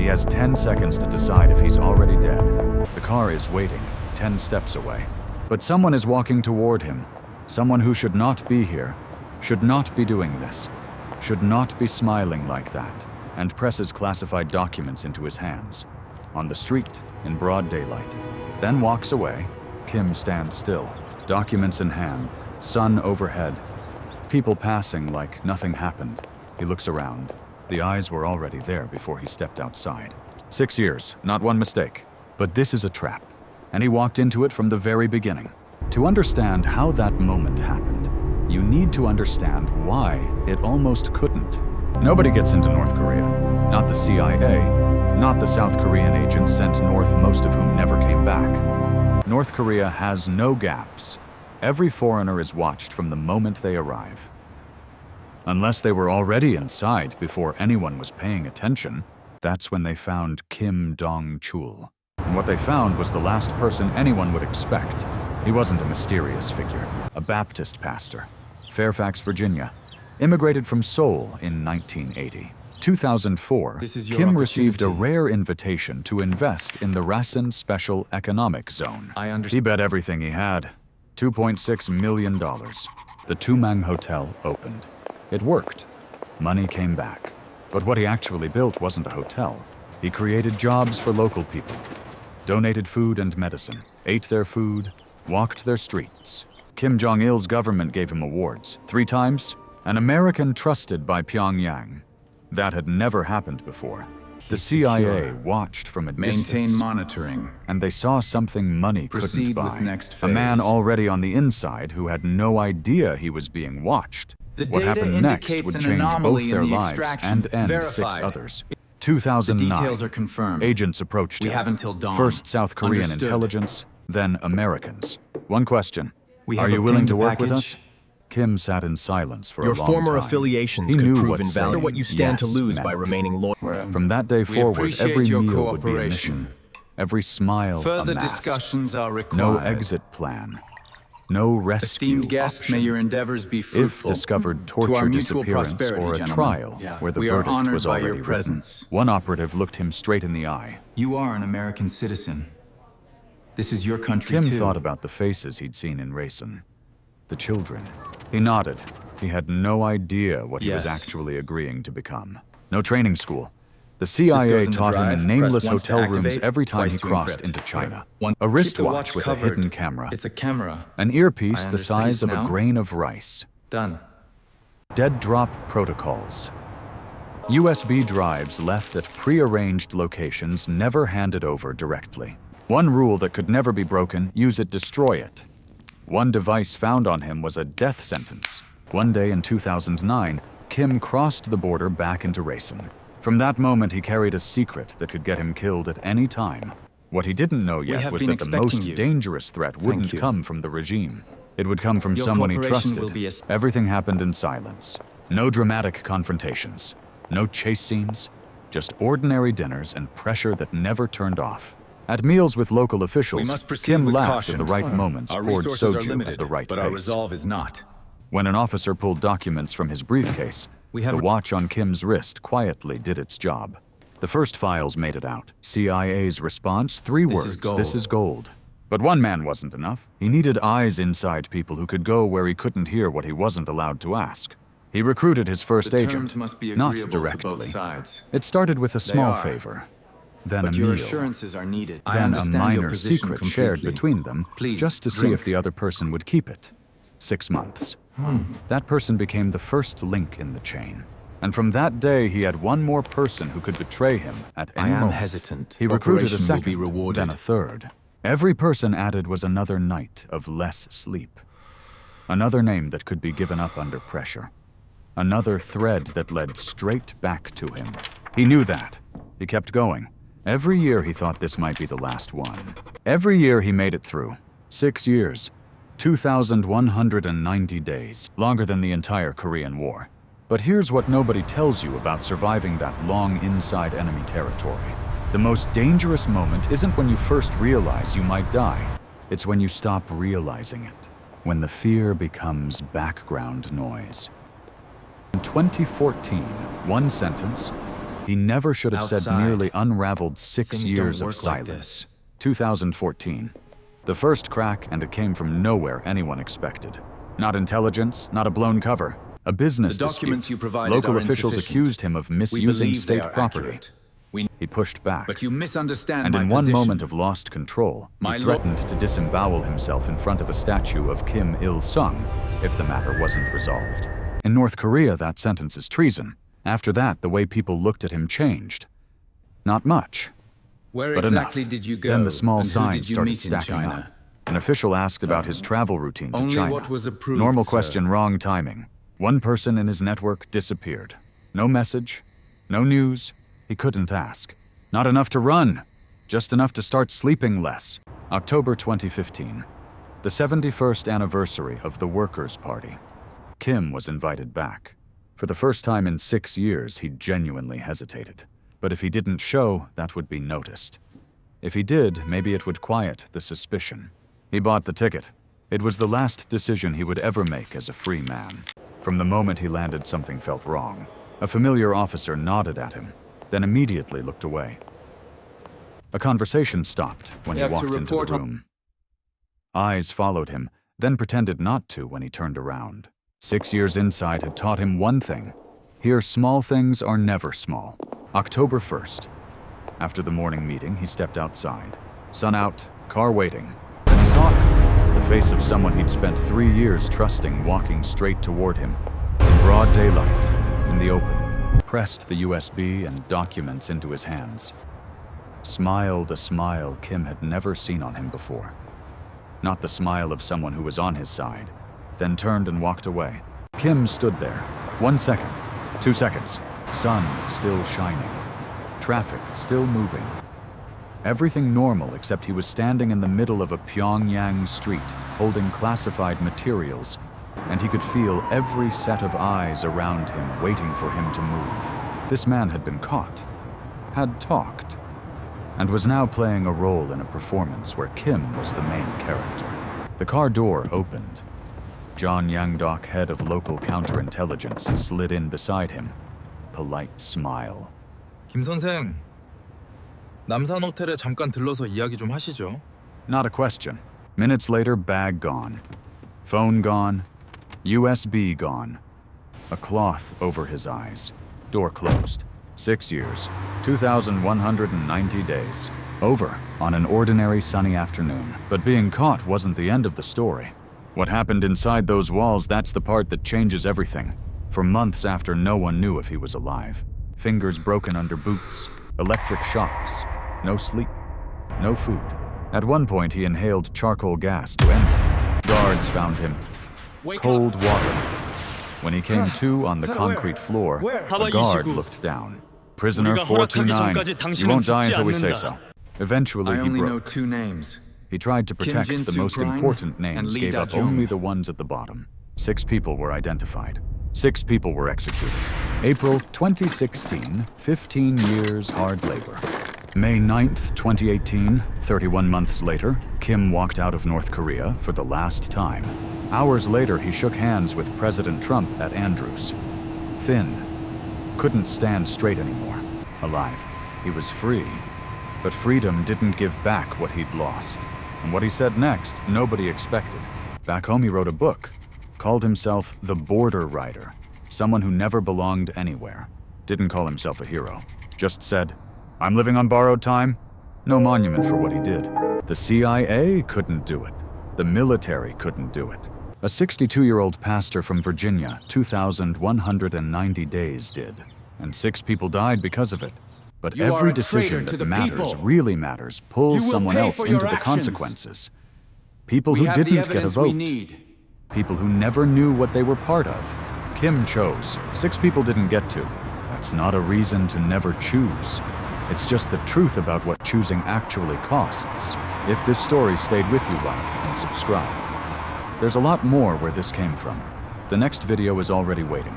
has 10 seconds to decide if he's already dead. The car is waiting, 10 steps away. But someone is walking toward him. Someone who should not be here, should not be doing this, should not be smiling like that, and presses classified documents into his hands. On the street, in broad daylight. Then walks away. Kim stands still, documents in hand, sun overhead. People passing like nothing happened. He looks around. The eyes were already there before he stepped outside. 6 years, not one mistake. But this is a trap, and he walked into it from the very beginning. To understand how that moment happened, you need to understand why it almost couldn't. Nobody gets into North Korea. Not the CIA, not the South Korean agents sent north, most of whom never came back. North Korea has no gaps. Every foreigner is watched from the moment they arrive. Unless they were already inside before anyone was paying attention, that's when they found Kim Dong-chul. And what they found was the last person anyone would expect. He wasn't a mysterious figure, a Baptist pastor. Fairfax, Virginia. Immigrated from Seoul in 1980. 2004, Kim received a rare invitation to invest in the Rason Special Economic Zone. He bet everything he had. $2.6 million. The Tumang Hotel opened. It worked. Money came back. But what he actually built wasn't a hotel. He created jobs for local people. Donated food and medicine. Ate their food. Walked their streets. Kim Jong-il's government gave him awards. 3 times. An American trusted by Pyongyang. That had never happened before. The CIA watched from a distance. Maintain monitoring. And they saw something money couldn't Proceed buy. with next phase. A man already on the inside who had no idea he was being watched. What happened next would change both their lives and end 6 others. 2009. The details are confirmed. Agents approached him. We have until dawn. First South Korean Understood. intelligence, then Americans. One question. We Are have you willing obtained to the work with package. us? Kim sat in silence for Your a long former time. affiliations He could knew prove what invalid. saying What you stand to yes lose by meant. remaining loyal. From that day forward, appreciate every your meal would be a cooperation. mission. Every smile Further a mask. discussions are required. No exit plan. No rescue Esteemed guests, option. may your endeavors be If fruitful. discovered To our torture, mutual disappearance, prosperity, or a gentlemen. trial where the We are verdict honored was by your already written, presence. one operative looked him straight in the eye. You are an American citizen. This is your country Kim too. thought about the faces he'd seen in Racine. The children. He nodded. He had no idea what he was Yes. actually agreeing to become. No training school. The CIA goes in the taught him drive. in nameless Press once to hotel rooms activate, every time twice he to crossed encrypt. into China. One- A Keep the wristwatch watch with covered. a hidden camera. It's a camera. An earpiece I the size of understand a now. grain of rice. Done. Dead drop protocols. USB drives left at pre-arranged locations never handed over directly. One rule that could never be broken: use it, destroy it. One device found on him was a death sentence. One day in 2009, Kim crossed the border back into Racine. From that moment, he carried a secret that could get him killed at any time. What he didn't know yet have was been that the expecting most you. dangerous threat wouldn't you. come from the regime. It would come from Your someone he cooperation trusted. will be Everything happened in silence. No dramatic confrontations. No chase scenes. Just ordinary dinners and pressure that never turned off. At meals with local officials, must proceed Kim with laughed caution. at the right moments, Our poured resources are soju limited, at the right but pace. our resolve is not. When an officer pulled documents from his briefcase, the watch on Kim's wrist quietly did its job. The first files made it out. CIA's response, 3 This is words: gold. this is gold. But one man wasn't enough. He needed eyes inside people who could go where he couldn't hear what he wasn't allowed to ask. He recruited his first The agent, terms must be not agreeable to directly. both sides. It started with a small are. favor, then But a your meal, assurances are needed. I then a understand your minor position secret completely. shared between them, Please, just to see drink. if the other person would keep it. 6 months. That person became the first link in the chain. And from that day, he had one more person who could betray him at any I am moment. hesitant. He recruited a Operation will be second, rewarded. then a third. Every person added was another night of less sleep. Another name that could be given up under pressure. Another thread that led straight back to him. He knew that. He kept going. Every year he thought this might be the last one. Every year he made it through. 6 years. 2,190 days. Longer than the entire Korean War. But here's what nobody tells you about surviving that long inside enemy territory. The most dangerous moment isn't when you first realize you might die. It's when you stop realizing it. When the fear becomes background noise. In 2014, one sentence, He never should have said Outside, nearly unraveled 6 things years don't of work like silence. this. 2014. The first crack, and it came from nowhere anyone expected. Not intelligence, not a blown cover. A business The documents dispute. you provided Local are officials insufficient. accused him of We misusing believe they state are property. accurate. He pushed back. But you misunderstand And my in one position. moment of lost control, My he lo- threatened to disembowel himself in front of a statue of Kim Il-sung if the matter wasn't resolved. In North Korea, that sentence is treason. After that, the way people looked at him changed. Not much, Where but exactly enough. did you go? Then the small and who signs did you started meet in stacking China? up. An official asked about his travel routine to Only China. what was approved, Normal sir. question, wrong timing. One person in his network disappeared. No message, no news. He couldn't ask. Not enough to run, just enough to start sleeping less. October 2015, the 71st anniversary of the Workers' Party. Kim was invited back. For the first time in 6 years, he genuinely hesitated. But if he didn't show, that would be noticed. If he did, maybe it would quiet the suspicion. He bought the ticket. It was the last decision he would ever make as a free man. From the moment he landed, something felt wrong. A familiar officer nodded at him, then immediately looked away. A conversation stopped when he You have to walked into the report on- room. Eyes followed him, then pretended not to when he turned around. 6 years inside had taught him one thing. Here, small things are never small. October 1st. After the morning meeting, he stepped outside. Sun out, car waiting. Then he saw her, the face of someone he'd spent 3 years trusting walking straight toward him. In broad daylight, in the open, pressed the USB and documents into his hands. Smiled a smile Kim had never seen on him before. Not the smile of someone who was on his side, then turned and walked away. Kim stood there. 1 second, 2 seconds. Sun still shining. Traffic still moving. Everything normal except he was standing in the middle of a Pyongyang street, holding classified materials, and he could feel every set of eyes around him waiting for him to move. This man had been caught, had talked, and was now playing a role in a performance where Kim was the main character. The car door opened. John Yangdok, head of local counterintelligence, slid in beside him. Polite smile. 김 선생, 남산 호텔에 잠깐 들러서 이야기 좀 하시죠. Not a question. Minutes later, bag gone. Phone gone. USB gone. A cloth over his eyes. Door closed. 6 years. 2,190 days. Over on an ordinary sunny afternoon. But being caught wasn't the end of the story. What happened inside those walls, that's the part that changes everything. For months after, no one knew if he was alive. Fingers broken under boots. Electric shocks. No sleep. No food. At one point, he inhaled charcoal gas to end it. Guards found him. Cold water. When he came to on the concrete floor, a guard looked down. Prisoner 429, you won't die until we say so. Eventually, I he only know broke. 2 names. He tried to Kim protect the Jin-soo most Prime important and names, Lee gave up Da-jung. only the ones at the bottom. 6 people were identified. 6 people were executed. April 2016, 15 years hard labor. May 9th, 2018, 31 months later, Kim walked out of North Korea for the last time. Hours later, he shook hands with President Trump at Andrews. Thin. Couldn't stand straight anymore. Alive. He was free. But freedom didn't give back what he'd lost. And what he said next, nobody expected. Back home, he wrote a book. Called himself the Border Rider. Someone who never belonged anywhere. Didn't call himself a hero. Just said, I'm living on borrowed time. No monument for what he did. The CIA couldn't do it. The military couldn't do it. A 62-year-old pastor from Virginia, 2,190 days did. And 6 people died because of it. But You are every a decision traitor to that the matters, people. really matters, pulls You will someone pay else for your into the actions. consequences. People We who have the didn't get a evidence we vote. need. People who never knew what they were part of. Kim chose. 6 people didn't get to. That's not a reason to never choose. It's just the truth about what choosing actually costs. If this story stayed with you, like and subscribe. There's a lot more where this came from. The next video is already waiting.